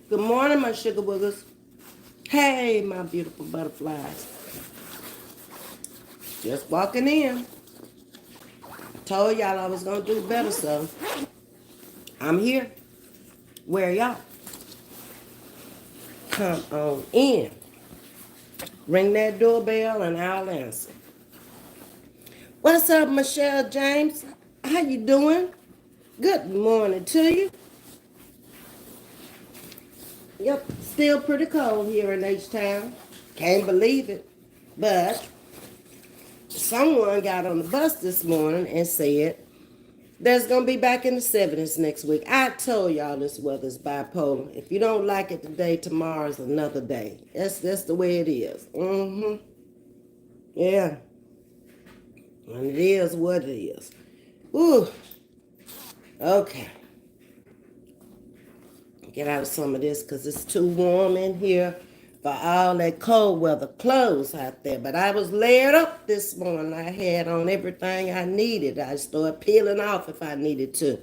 Good morning, my sugar boogers. Hey, my beautiful butterflies. Just walking in. Told y'all I was going to do better, so I'm here. Where are y'all? Come on in. Ring that doorbell and I'll answer. What's up, Michelle James? How you doing? Good morning to you. Yep, still pretty cold here in H-Town. Can't believe it. But someone got on the bus this morning and said there's going to be back in the 70s next week. I told y'all this weather's bipolar. If you don't like it today, tomorrow's another day. That's the way it is. Yeah. And it is what it is. Ooh. Okay. Get out of some of this because it's too warm in here for all that cold weather clothes out there. But I was layered up this morning. I had on everything I needed. I started peeling off if I needed to.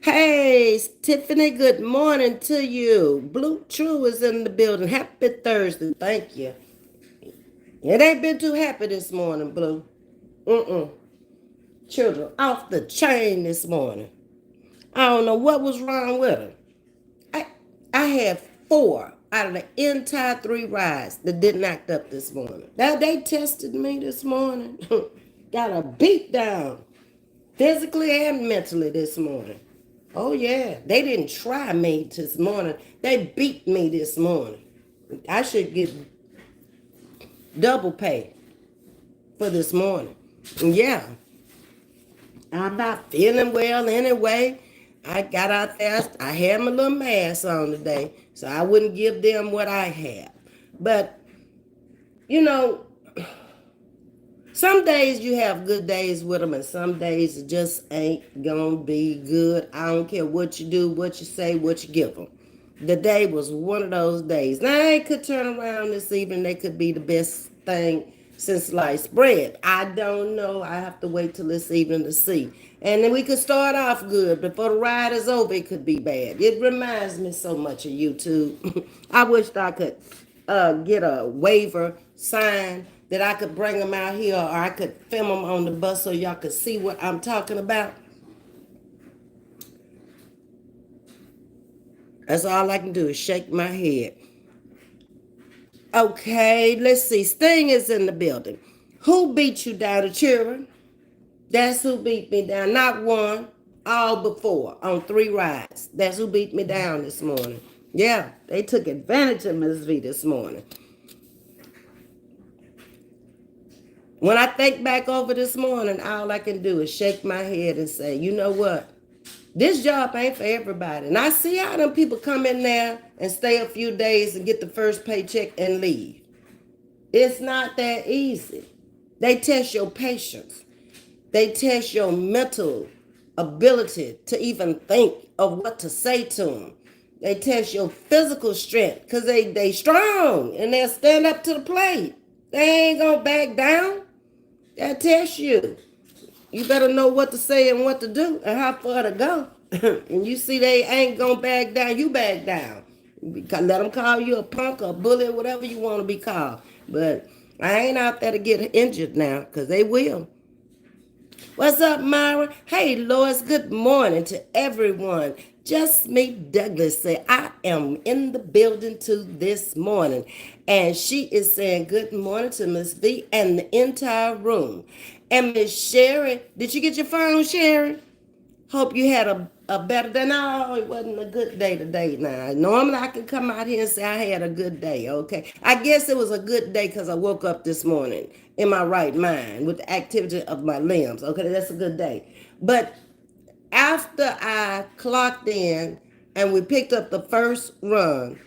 Hey, Tiffany, good morning to you. Blue True is in the building. Happy Thursday. Thank you. It ain't been too happy this morning, Blue. Children off the chain this morning. I don't know what was wrong with her. I had 4 out of the entire 3 rides that didn't act up this morning. Now they tested me this morning. Got a beat down, physically and mentally this morning. Oh yeah, they didn't try me this morning. They beat me this morning. I should get double pay for this morning. Yeah, I'm not feeling well anyway. I got out there, I had my little mask on today, so I wouldn't give them what I have. But, you know, some days you have good days with them, and some days it just ain't gonna be good. I don't care what you do, what you say, what you give them. The day was one of those days. Now, they could turn around this evening. They could be the best thing since sliced bread. I don't know. I have to wait till this evening to see. And then we could start off good. Before the ride is over, it could be bad. It reminds me so much of YouTube. I wished I could get a waiver sign that I could bring them out here, or I could film them on the bus so y'all could see what I'm talking about. That's all I can do is shake my head. Okay, let's see. Sting is in the building. Who beat you down, the children? That's who beat me down. Not one, all before on 3 rides. That's who beat me down this morning. Yeah, they took advantage of Ms.V this morning. When I think back over this morning, all I can do is shake my head and say, you know what? This job ain't for everybody. And I see how them people come in there and stay a few days and get the first paycheck and leave. It's not that easy. They test your patience. They test your mental ability to even think of what to say to them. They test your physical strength because they strong and they'll stand up to the plate. They ain't going to back down. They'll test you. You better know what to say and what to do and how far to go. And you see they ain't going to back down, you back down. Let them call you a punk or a bully, whatever you want to be called. But I ain't out there to get injured now because they will. What's up, Myra? Hey, Lois, good morning to everyone. Just me, Douglas, say I am in the building too this morning. And she is saying good morning to Ms. V and the entire room. And Miss Sherry, did you get your phone, Sherry? Hope you had a better day. No, it wasn't a good day today now. Normally I can come out here and say I had a good day, okay? I guess it was a good day because I woke up this morning in my right mind with the activity of my limbs. Okay, that's a good day. But after I clocked in and we picked up the first run,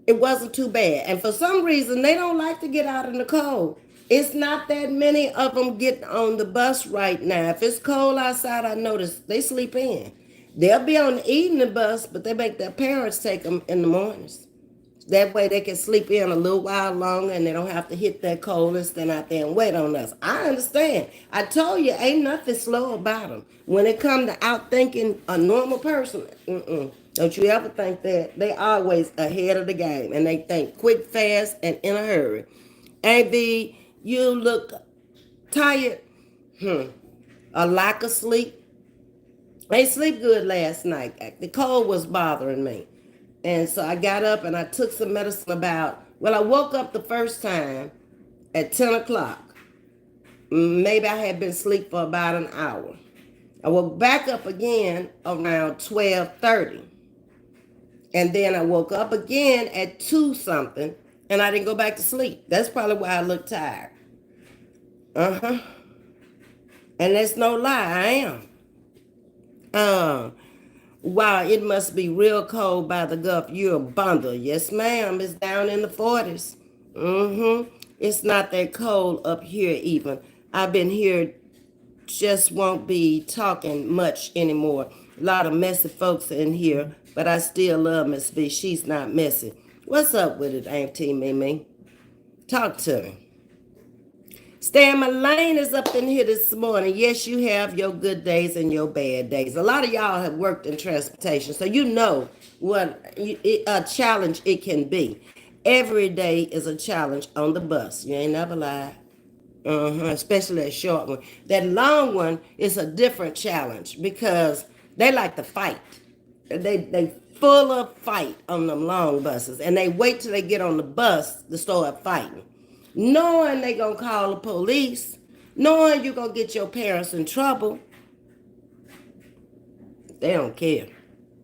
it wasn't too bad. And for some reason, they don't like to get out in the cold. It's not that many of them get on the bus right now. If it's cold outside, I notice they sleep in. They'll be on the evening bus, but they make their parents take them in the mornings. That way they can sleep in a little while longer and they don't have to hit that cold and stand out there and wait on us. I understand. I told you, ain't nothing slow about them. When it comes to outthinking a normal person, Don't you ever think that. They always ahead of the game, and they think quick, fast, and in a hurry. AB, you look tired. A lack of sleep. I didn't sleep good last night. The cold was bothering me. And so I got up and I took some medicine I woke up the first time at 10 o'clock. Maybe I had been asleep for about an hour. I woke back up again around 12:30. And then I woke up again at 2 something and I didn't go back to sleep. That's probably why I look tired. Uh-huh. And that's no lie, I am. Wow, it must be real cold by the Gulf. You're a bundle. Yes, ma'am. It's down in the 40s. It's not that cold up here even. I've been here, just won't be talking much anymore. A lot of messy folks in here, but I still love Ms.V. She's not messy. What's up with it, Auntie Mimi? Talk to me. Stan Mullane is up in here this morning. Yes, you have your good days and your bad days. A lot of y'all have worked in transportation, so you know what a challenge it can be. Every day is a challenge on the bus. You ain't never lied. Especially that short one. That long one is a different challenge because they like to fight. They full of fight on them long buses, and they wait till they get on the bus to start fighting, knowing they gonna call the police, knowing you gonna get your parents in trouble. They don't care.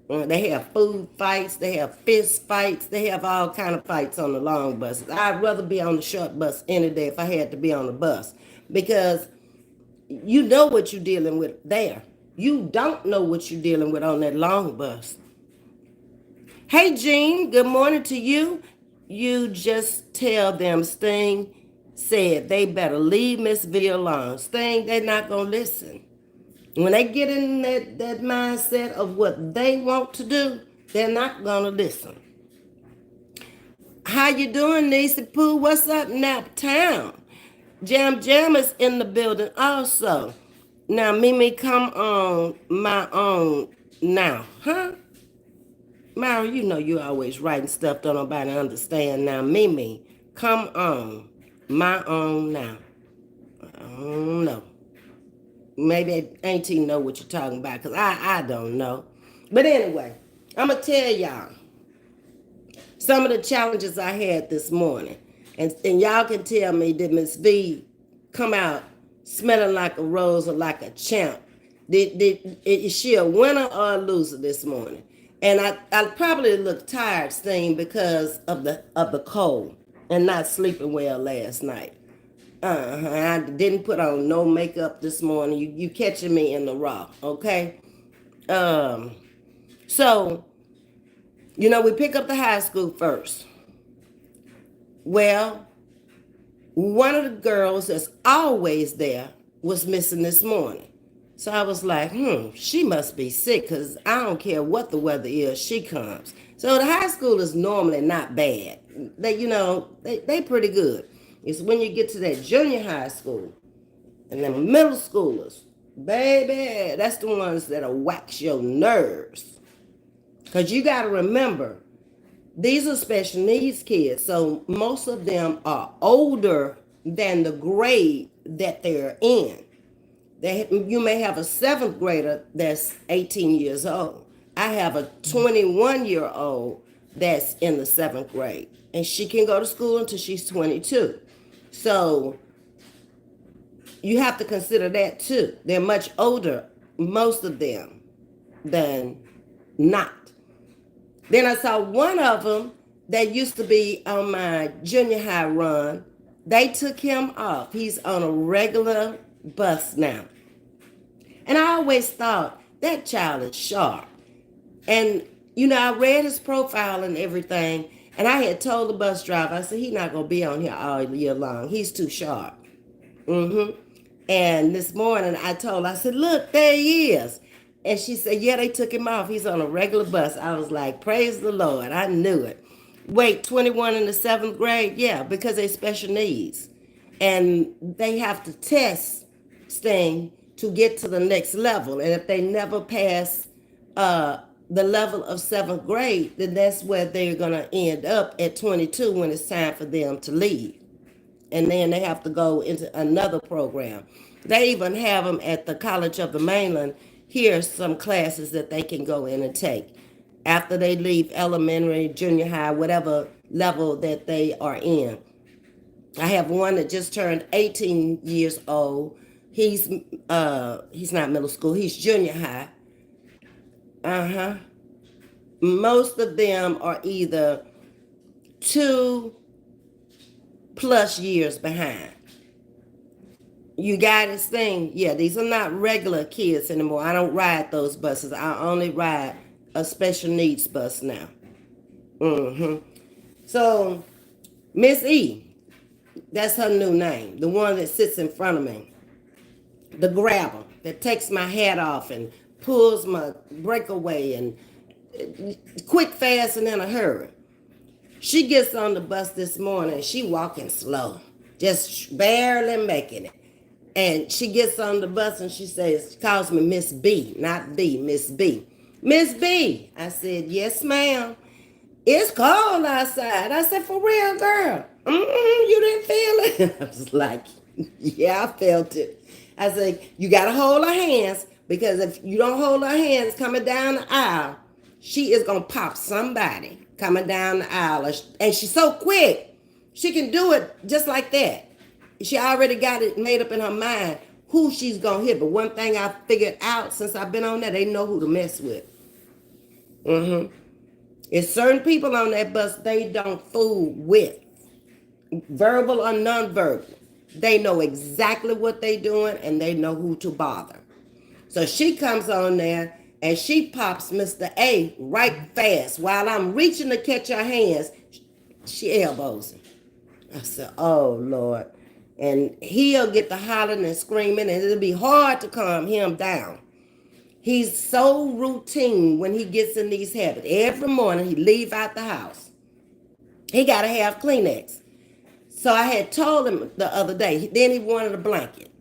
They have food fights, they have fist fights, they have all kind of fights on the long buses. I'd rather be on the short bus any day if I had to be on the bus, because you know what you're dealing with there. You don't know what you're dealing with on that long bus. Hey, Jean, good morning to you. You just tell them Sting said they better leave Ms.V alone. Sting, they're not going to listen. When they get in that mindset of what they want to do, they're not going to listen. How you doing, Nisa Pooh? What's up, Naptown? Jam is in the building also. Now, Mimi, come on my own now. Huh? Myra, you know you always writing stuff don't nobody understand. Now, Mimi, come on my own now. I don't know. Maybe Auntie know what you're talking about, because I don't know. But anyway, I'm going to tell y'all some of the challenges I had this morning. And y'all can tell me, did Ms.V come out smelling like a rose or like a champ? Is she a winner or a loser this morning? And I probably look tired, Sting, because of the cold and not sleeping well last night. I didn't put on no makeup this morning. You catching me in the raw, okay? So, we pick up the high school first. Well, one of the girls that's always there was missing this morning. So I was like, she must be sick, because I don't care what the weather is, she comes. So the high school is normally not bad. They pretty good. It's when you get to that junior high school and then middle schoolers, baby, that's the ones that'll wax your nerves. Because you got to remember, these are special needs kids, so most of them are older than the grade that they're in. You may have a 7th grader that's 18 years old. I have a 21-year-old that's in the 7th grade, and she can go to school until she's 22. So you have to consider that too. They're much older, most of them, than not. Then I saw one of them that used to be on my junior high run. They took him off. He's on a regular bus now. And I always thought, that child is sharp. And, I read his profile and everything, and I had told the bus driver, I said, he's not going to be on here all year long. He's too sharp. And this morning I said, look, there he is. And she said, yeah, they took him off. He's on a regular bus. I was like, praise the Lord. I knew it. Wait, 21 in the 7th grade? Yeah, because they special needs. And they have to test Sting to get to the next level. And if they never pass the level of 7th grade, then that's where they're going to end up at 22 when it's time for them to leave. And then they have to go into another program. They even have them at the College of the Mainland. Here's some classes that they can go in and take after they leave elementary, junior high, whatever level that they are in. I have one that just turned 18 years old. He's not middle school, he's junior high. Most of them are either 2+ years behind. You got this thing? Yeah, these are not regular kids anymore. I don't ride those buses. I only ride a special needs bus now. So, Ms.V, that's her new name. The one that sits in front of me. The grabber that takes my hat off and pulls my breakaway and quick, fast, and in a hurry. She gets on the bus this morning. She walking slow, just barely making it. And she gets on the bus and she calls me Miss B, not B, Miss B. Miss B. I said, yes, ma'am. It's cold outside. I said, for real, girl? You didn't feel it? I was like, yeah, I felt it. I said, you got to hold her hands, because if you don't hold her hands coming down the aisle, she is going to pop somebody coming down the aisle. And she's so quick. She can do it just like that. She already got it made up in her mind who she's going to hit. But one thing I figured out since I've been on there, they know who to mess with. It's certain people on that bus they don't fool with. Verbal or nonverbal. They know exactly what they're doing and they know who to bother. So she comes on there and she pops Mr. A right fast. While I'm reaching to catch her hands, she elbows him. I said, oh, Lord. And he'll get to hollering and screaming, and it'll be hard to calm him down. He's so routine when he gets in these habits. Every morning he leave out the house. He got to have Kleenex. So I had told him the other day, then he wanted a blanket.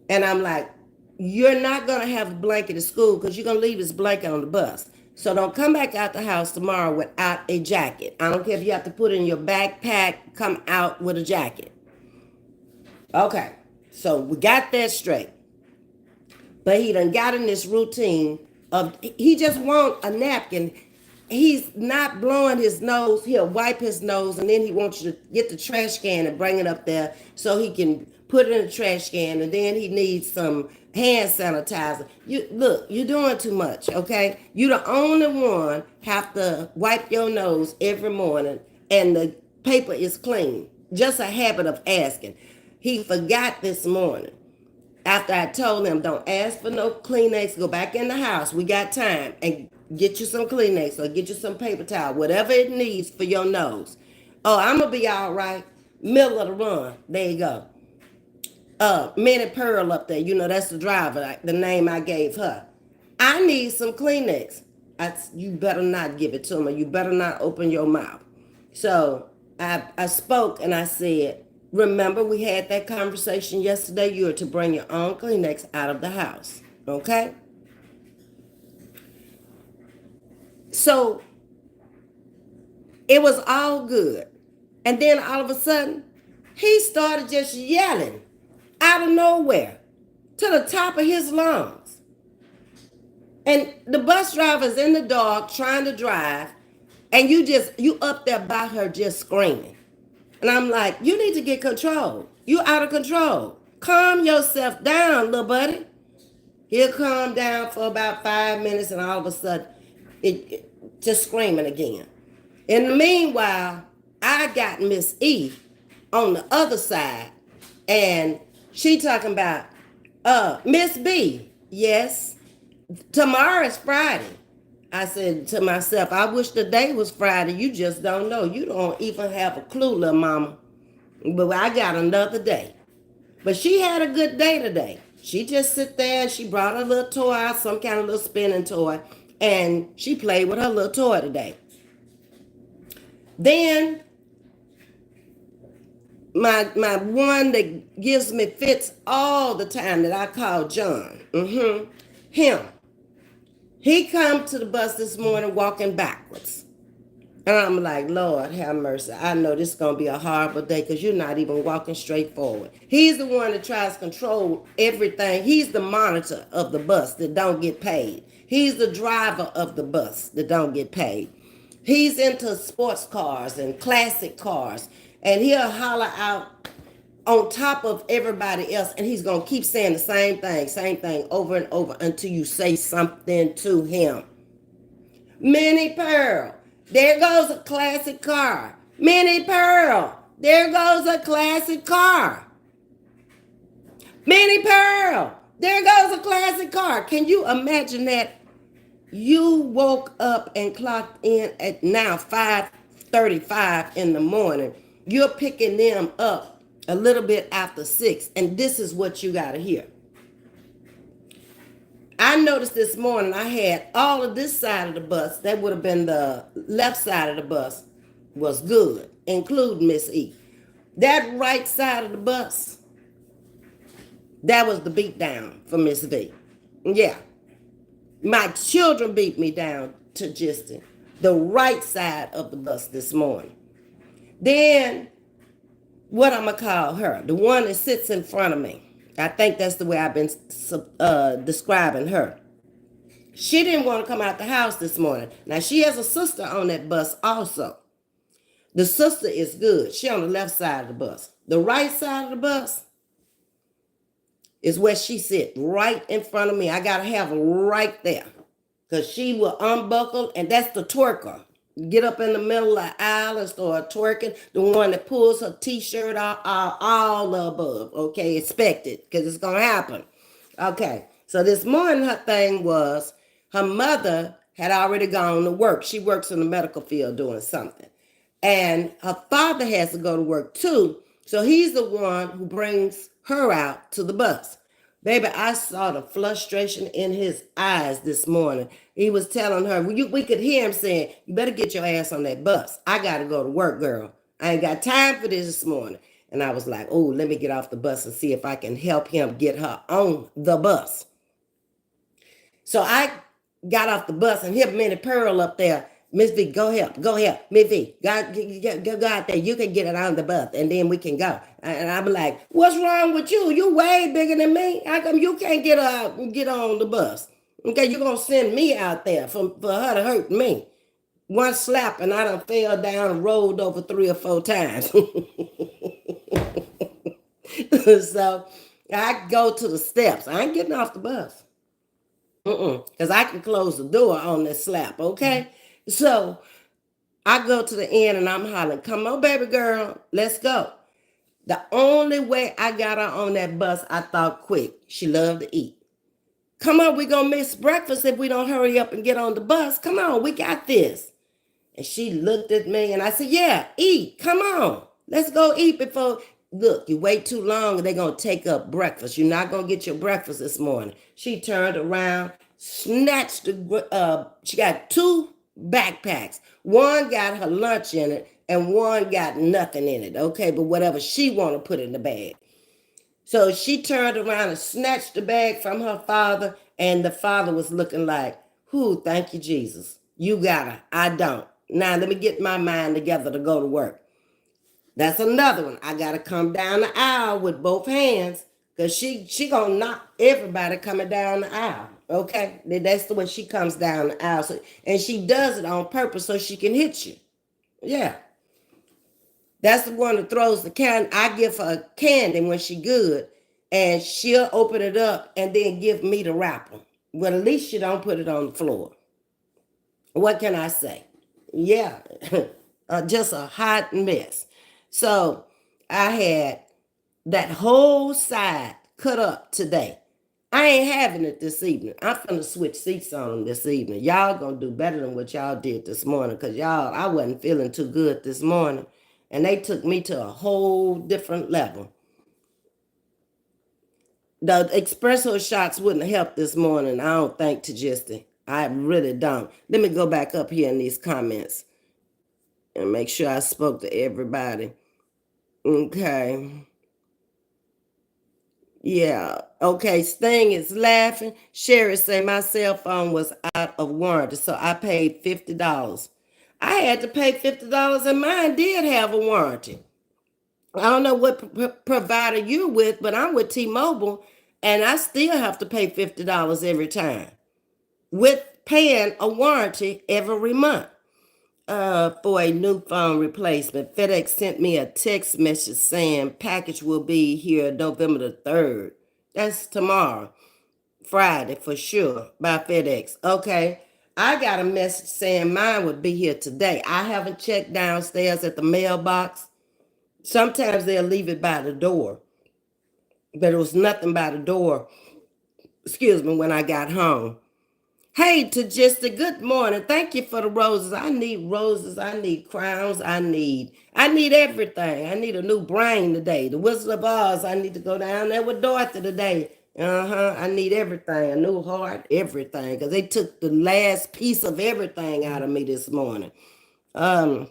And I'm like, you're not going to have a blanket at school because you're going to leave this blanket on the bus. So don't come back out the house tomorrow without a jacket. I don't care if you have to put it in your backpack, come out with a jacket. Okay, so we got that straight. But he done got in this routine of, he just want a napkin. He's not blowing his nose. He'll wipe his nose, and then he wants you to get the trash can and bring it up there so he can put it in the trash can, and then he needs some hand sanitizer. Look, you're doing too much, okay? You're the only one have to wipe your nose every morning, and the paper is clean. Just a habit of asking. He forgot this morning. After I told him, don't ask for no Kleenex, go back in the house. We got time. And get you some Kleenex or get you some paper towel, whatever it needs for your nose. Oh, I'm going to be all right. Middle of the run. There you go. Minnie Pearl up there. You know, that's the driver, the name I gave her. I need some Kleenex. You better not give it to me. You better not open your mouth. So I spoke and I said, remember, we had that conversation yesterday. You are to bring your own Kleenex out of the house. Okay? So it was all good. And then all of a sudden, he started just yelling out of nowhere to the top of his lungs. And the bus driver's in the dark trying to drive. And you up there by her just screaming. And I'm like, you need to get control. You out of control. Calm yourself down, little buddy. He'll calm down for about 5 minutes, and all of a sudden, it just screaming again. In the meanwhile, I got Miss E on the other side, and she talking about, Miss B, yes, tomorrow is Friday. I said to myself, I wish the day was Friday. You just don't know. You don't even have a clue, little mama. But I got another day. But she had a good day today. She just sit there and she brought her little toy out, some kind of little spinning toy, and she played with her little toy today. Then my one that gives me fits all the time that I call John. Him. He come to the bus this morning walking backwards. And I'm like, Lord, have mercy. I know this is going to be a horrible day because you're not even walking straight forward. He's the one that tries to control everything. He's the monitor of the bus that don't get paid. He's the driver of the bus that don't get paid. He's into sports cars and classic cars. And he'll holler out on top of everybody else. And he's going to keep saying the same thing over and over until you say something to him. Minnie Pearl, there goes a classic car. Minnie Pearl, there goes a classic car. Minnie Pearl, there goes a classic car. Can you imagine that? You woke up and clocked in at now 5:35 in the morning. You're picking them up a little bit after 6, and this is what you got to hear. I noticed this morning I had all of this side of the bus, that would have been the left side of the bus, was good, including Miss E. That right side of the bus, that was the beat down for Ms. V. Yeah. My children beat me down to just the right side of the bus this morning. Then, what I'm going to call her, the one that sits in front of me. I think that's the way I've been describing her. She didn't want to come out the house this morning. Now, she has a sister on that bus also. The sister is good. She on the left side of the bus. The right side of the bus is where she sit, right in front of me. I got to have her right there because she will unbuckle, and that's the twerker. Get up in the middle of the aisle and start twerking. The one that pulls her t-shirt off, all the above. Okay, expect it because it's going to happen. Okay, so this morning her thing was her mother had already gone to work. She works in the medical field doing something. And her father has to go to work too. So he's the one who brings her out to the bus. Baby, I saw the frustration in his eyes this morning. He was telling her, we could hear him saying, you better get your ass on that bus. I got to go to work, girl. I ain't got time for this morning. And I was like, oh, let me get off the bus and see if I can help him get her on the bus. So I got off the bus and hit Minnie Pearl up there. Ms. V, go help. Ms. V, go out there. You can get it on the bus and then we can go. And I'm like, what's wrong with you? You way bigger than me. How come you can't get on the bus? Okay, you're going to send me out there for her to hurt me. One slap and I done fell down and rolled over 3 or 4 times. So I go to the steps. I ain't getting off the bus. Because I can close the door on this slap, okay? So I go to the end and I'm hollering, come on, baby girl, let's go. The only way I got her on that bus, I thought quick. She loved to eat. Come on, we're going to miss breakfast if we don't hurry up and get on the bus. Come on, we got this. And she looked at me and I said, yeah, eat. Come on. Let's go eat before. Look, you wait too long and they're going to take up breakfast. You're not going to get your breakfast this morning. She turned around, snatched she got 2 backpacks. One got her lunch in it and one got nothing in it. Okay, but whatever she want to put in the bag. So she turned around and snatched the bag from her father, and the father was looking like, who, thank you, Jesus. You got her. I don't. Now let me get my mind together to go to work. That's another one. I got to come down the aisle with both hands because she going to knock everybody coming down the aisle. Okay? That's the way she comes down the aisle. So, and she does it on purpose so she can hit you. Yeah. That's the one that throws the candy. I give her a candy when she good, and she'll open it up and then give me the wrapper. Well, at least she don't put it on the floor. What can I say? Yeah, just a hot mess. So I had that whole side cut up today. I ain't having it this evening. I'm finna switch seats on them this evening. Y'all gonna do better than what y'all did this morning because I wasn't feeling too good this morning. And they took me to a whole different level. The espresso shots wouldn't have helped this morning, I don't think, to Justin. I really don't. Let me go back up here in these comments and make sure I spoke to everybody. Okay. Yeah. Okay. Sting is laughing. Sherry say my cell phone was out of warranty, so I paid $50. I had to pay $50 and mine did have a warranty. I don't know what provider you're with, but I'm with T-Mobile and I still have to pay $50 every time with paying a warranty every month. For a new phone replacement. FedEx sent me a text message saying package will be here November the 3rd. That's tomorrow, Friday for sure, by FedEx. Okay. I got a message saying mine would be here today. I haven't checked downstairs at the mailbox. Sometimes they'll leave it by the door, but it was nothing by the door, excuse me, when I got home. Hey, to just a good morning. Thank you for the roses. I need roses. I need crowns. I need everything. I need a new brain today. The Wizard of Oz. I need to go down there with Dorothy today. I need everything. A new heart, everything. Because they took the last piece of everything out of me this morning. Um,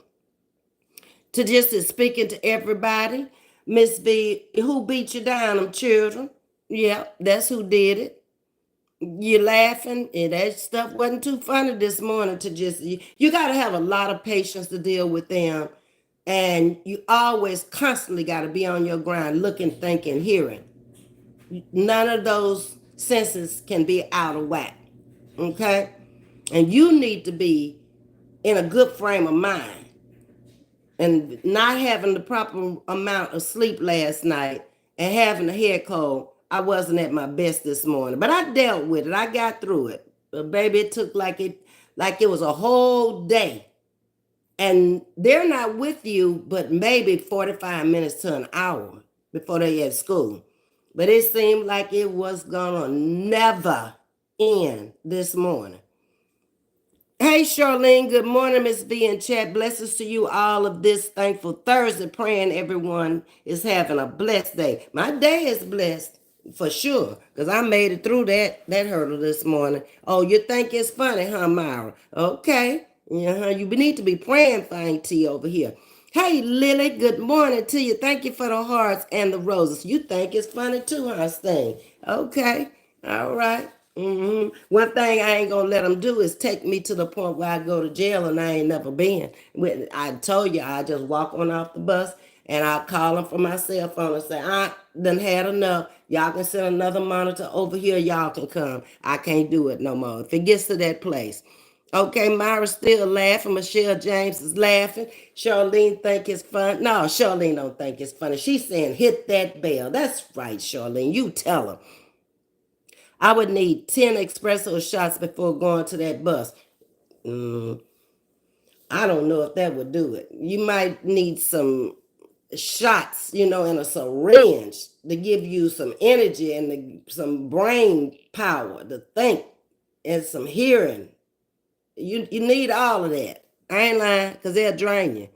to just speaking to everybody. Ms.V, who beat you down, them children? Yeah, that's who did it. You're laughing, and that stuff wasn't too funny this morning. To just you got to have a lot of patience to deal with them, and you always constantly got to be on your grind, looking, thinking, hearing. None of those senses can be out of whack. Okay, and you need to be in a good frame of mind, and not having the proper amount of sleep last night and having a head cold. I wasn't at my best this morning, but I dealt with it. I got through it. But baby, it took like it was a whole day. And they're not with you, but maybe 45 minutes to an hour before they at school. But it seemed like it was gonna never end this morning. Hey, Charlene, good morning, Ms.V in chat. Blessings to you all of this thankful Thursday. Praying everyone is having a blessed day. My day is blessed for sure, because I made it through that hurdle this morning. Oh, you think it's funny, huh, Myra? Okay. You need to be praying for Auntie over here. Hey, Lily, good morning to you. Thank you for the hearts and the roses. You think it's funny too, huh, Sting? Okay. All right. One thing I ain't gonna let them do is take me to the point where I go to jail and I ain't never been. I told you I just walk on off the bus and I call them from my cell phone and say, I done had enough. Y'all can send another monitor over here. Y'all can come. I can't do it no more. If it gets to that place. Okay, Myra's still laughing. Michelle James is laughing. Charlene think it's fun. No, Charlene don't think it's funny. She's saying hit that bell. That's right, Charlene. You tell her. I would need 10 espresso shots before going to that bus. I don't know if that would do it. You might need some shots, in a syringe to give you some energy and some brain power to think and some hearing. You need all of that. I ain't lying, because they'll drain you.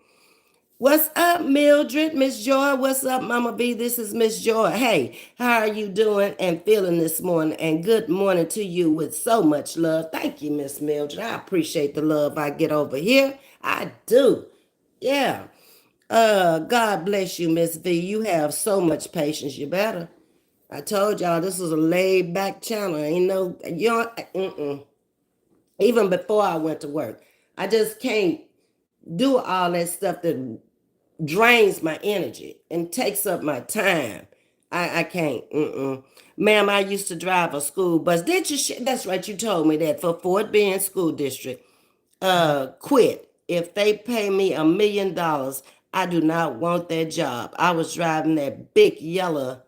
What's up, Mildred? Miss Joy? What's up, Mama B? This is Miss Joy. Hey, how are you doing and feeling this morning? And good morning to you with so much love. Thank you, Miss Mildred. I appreciate the love I get over here. I do. Yeah. God bless you, Miss V. You have so much patience. You better. I told y'all this is a laid back channel. Ain't no, even before I went to work. I just can't do all that stuff that drains my energy and takes up my time. I can't. Ma'am, I used to drive a school bus. Did you? That's right. You told me that for Fort Bend School District. Quit. If they pay me $1 million, I do not want that job. I was driving that big yellow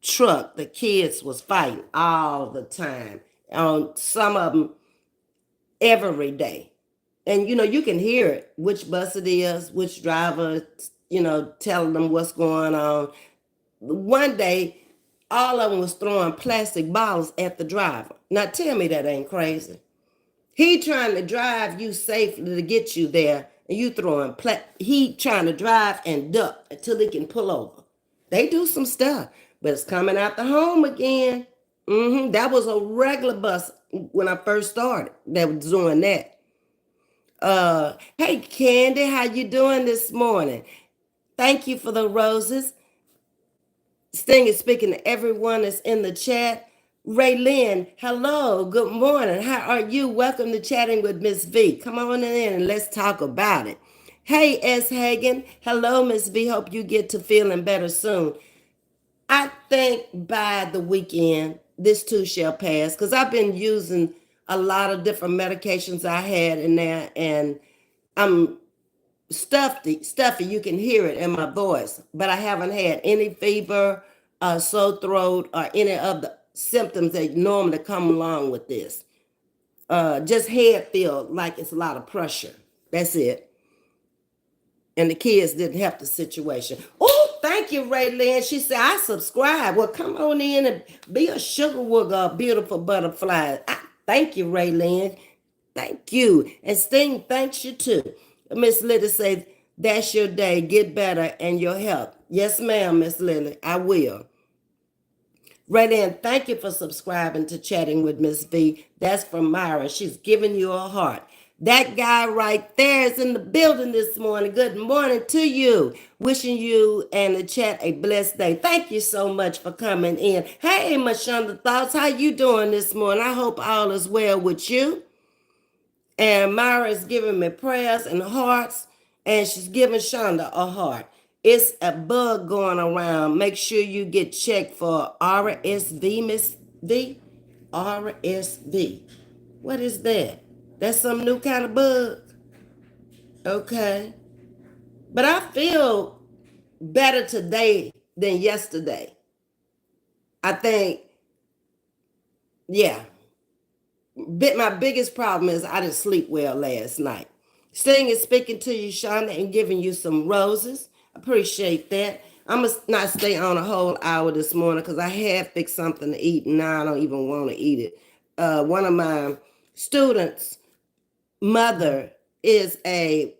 truck. The kids was fighting all the time. On some of them every day. And you can hear it, which bus it is, which driver, telling them what's going on. One day, all of them was throwing plastic bottles at the driver. Now tell me that ain't crazy. He trying to drive you safely to get you there, and you throwing he trying to drive and duck until he can pull over. They do some stuff, but it's coming out the home again. That was a regular bus when I first started that was doing that. Hey Candy, how you doing this morning? Thank you for the roses. Sting is speaking to everyone that's in the chat. Raylyn, hello, good morning. How are you? Welcome to Chatting with Ms. V. Come on in and let's talk about it. Hey, S. Hagan, hello, Ms. V. Hope you get to feeling better soon. I think by the weekend, this too shall pass because I've been using a lot of different medications I had in there, and I'm stuffy. You can hear it in my voice, but I haven't had any fever, sore throat, or any of the symptoms that normally come along with this. Just head feel like it's a lot of pressure. That's it. And the kids didn't help the situation. Oh, thank you, Raylyn. She said, I subscribe. Well, come on in and be a sugar wooger, a beautiful butterfly. Thank you, Raylyn. Thank you. And Sting thanks you too. Miss Lily says, that's your day. Get better and your health. Yes, ma'am, Miss Lily. I will. Raylyn, thank you for subscribing to Chatting with Ms. V. That's from Myra. She's giving you a heart. That guy right there is in the building this morning. Good morning to you. Wishing you and the chat a blessed day. Thank you so much for coming in. Hey, Mashonda Thoughts, how you doing this morning? I hope all is well with you. And Myra is giving me prayers and hearts, and she's giving Shonda a heart. It's a bug going around. Make sure you get checked for RSV, Miss V. RSV. What is that? That's some new kind of bug? Okay. But I feel better today than yesterday. I think, yeah. My biggest problem is I didn't sleep well last night. Sting is speaking to you, Shonda, and giving you some roses. Appreciate that. I'm going to not stay on a whole hour this morning because I have fixed something to eat and now I don't even want to eat it. One of my students' mother is a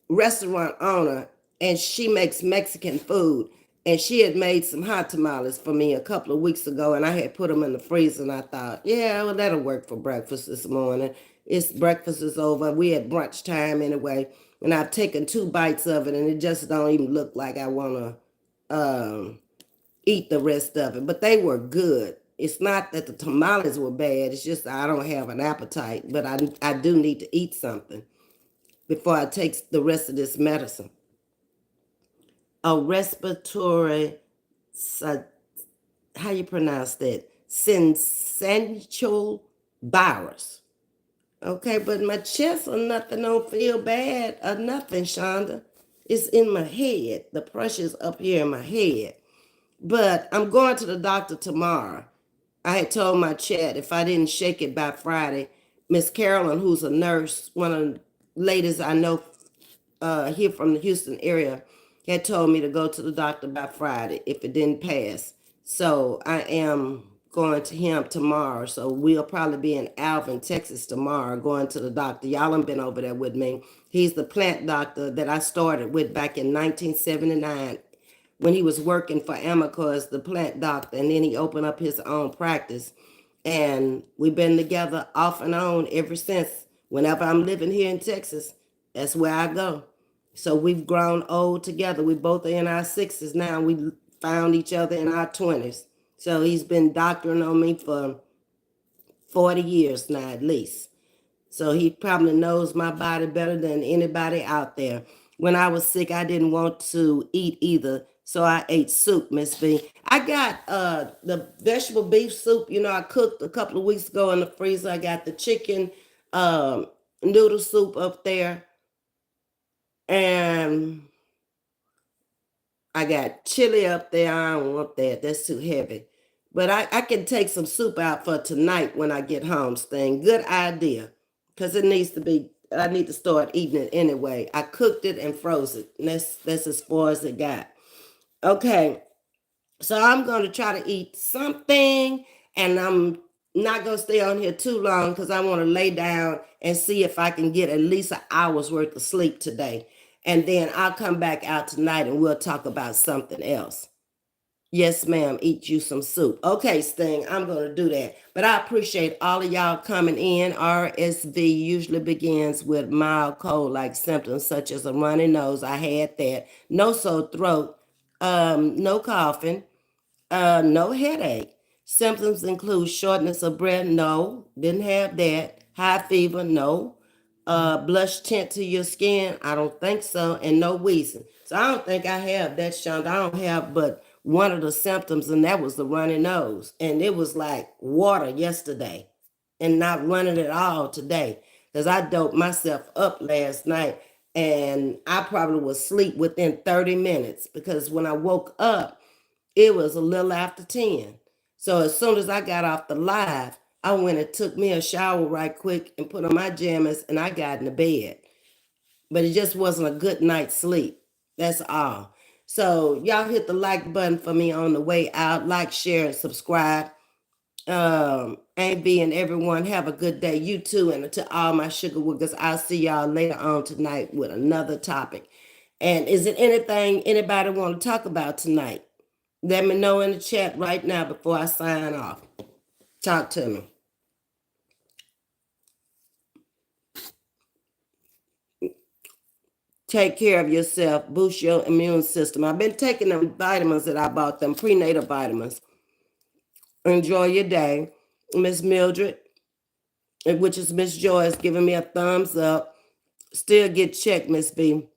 restaurant owner and she makes Mexican food. And she had made some hot tamales for me a couple of weeks ago, and I had put them in the freezer, and I thought, yeah, well, that'll work for breakfast this morning. Breakfast is over. We had brunch time anyway, and I've taken 2 bites of it, and it just don't even look like I want to eat the rest of it. But they were good. It's not that the tamales were bad. It's just I don't have an appetite, but I do need to eat something before I take the rest of this medicine. A respiratory, how you pronounce that? Syncytial virus. Okay, but my chest or nothing don't feel bad or nothing, Shonda. It's in my head. The pressure's up here in my head. But I'm going to the doctor tomorrow. I had told my chat if I didn't shake it by Friday, Miss Carolyn, who's a nurse, one of the ladies I know here from the Houston area, had told me to go to the doctor by Friday if it didn't pass. So I am going to him tomorrow. So we'll probably be in Alvin, Texas tomorrow going to the doctor. Y'all have been over there with me. He's the plant doctor that I started with back in 1979 when he was working for Amico as the plant doctor. And then he opened up his own practice. And we've been together off and on ever since. Whenever I'm living here in Texas, that's where I go. So we've grown old together. We both are in our 60s now. We found each other in our 20s. So he's been doctoring on me for 40 years now at least. So he probably knows my body better than anybody out there. When I was sick, I didn't want to eat either. So I ate soup, Miss V. I got the vegetable beef soup, I cooked a couple of weeks ago in the freezer. I got the chicken noodle soup up there. And I got chili up there. I don't want that. That's too heavy. But I can take some soup out for tonight when I get home, Sting. Good idea. Because I need to start eating it anyway. I cooked it and froze it. And that's as far as it got. Okay. So I'm going to try to eat something. And I'm not going to stay on here too long because I want to lay down and see if I can get at least an hour's worth of sleep today. And then I'll come back out tonight and we'll talk about something else. Yes, ma'am. Eat you some soup. Okay, Sting, I'm going to do that. But I appreciate all of y'all coming in. RSV usually begins with mild cold-like symptoms such as a runny nose. I had that. No sore throat. No coughing. No headache. Symptoms include shortness of breath. No, didn't have that. High fever. No. Blush tint to your skin. I don't think so. And no wheezing. So I don't think I have that, Shonda. I don't have but one of the symptoms, and that was the runny nose. And it was like water yesterday and not running at all today. Because I doped myself up last night and I probably was asleep within 30 minutes because when I woke up, it was a little after 10. So as soon as I got off the live, I went and took me a shower right quick and put on my jammies and I got in the bed. But it just wasn't a good night's sleep. That's all. So y'all hit the like button for me on the way out. Like, share, and subscribe. Ms.V and everyone have a good day. You too. And to all my sugar wookers, I'll see y'all later on tonight with another topic. And is it anything anybody want to talk about tonight? Let me know in the chat right now before I sign off. Talk to me. Take care of yourself. Boost your immune system. I've been taking them vitamins that I bought, them prenatal vitamins. Enjoy your day. Miss Mildred, which is Miss Joy, is giving me a thumbs up. Still get checked, Miss V.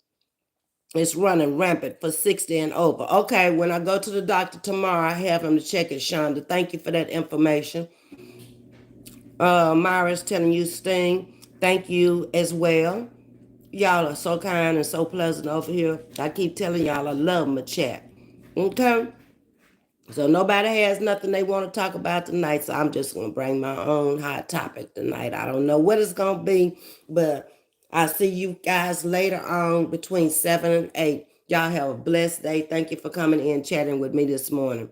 It's running rampant for 60 and over. Okay, when I go to the doctor tomorrow, I have him to check it, Shonda. Thank you for that information. Myra's telling you, Sting, thank you as well. Y'all are so kind and so pleasant over here. I keep telling y'all I love my chat. Okay? So nobody has nothing they want to talk about tonight, so I'm just going to bring my own hot topic tonight. I don't know what it's going to be, but I'll see you guys later on between 7 and 8. Y'all have a blessed day. Thank you for coming in chatting with me this morning.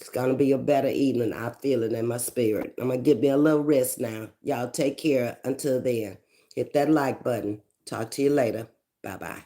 It's going to be a better evening. I feel it in my spirit. I'm going to give me a little rest now. Y'all take care until then. Hit that like button. Talk to you later. Bye-bye.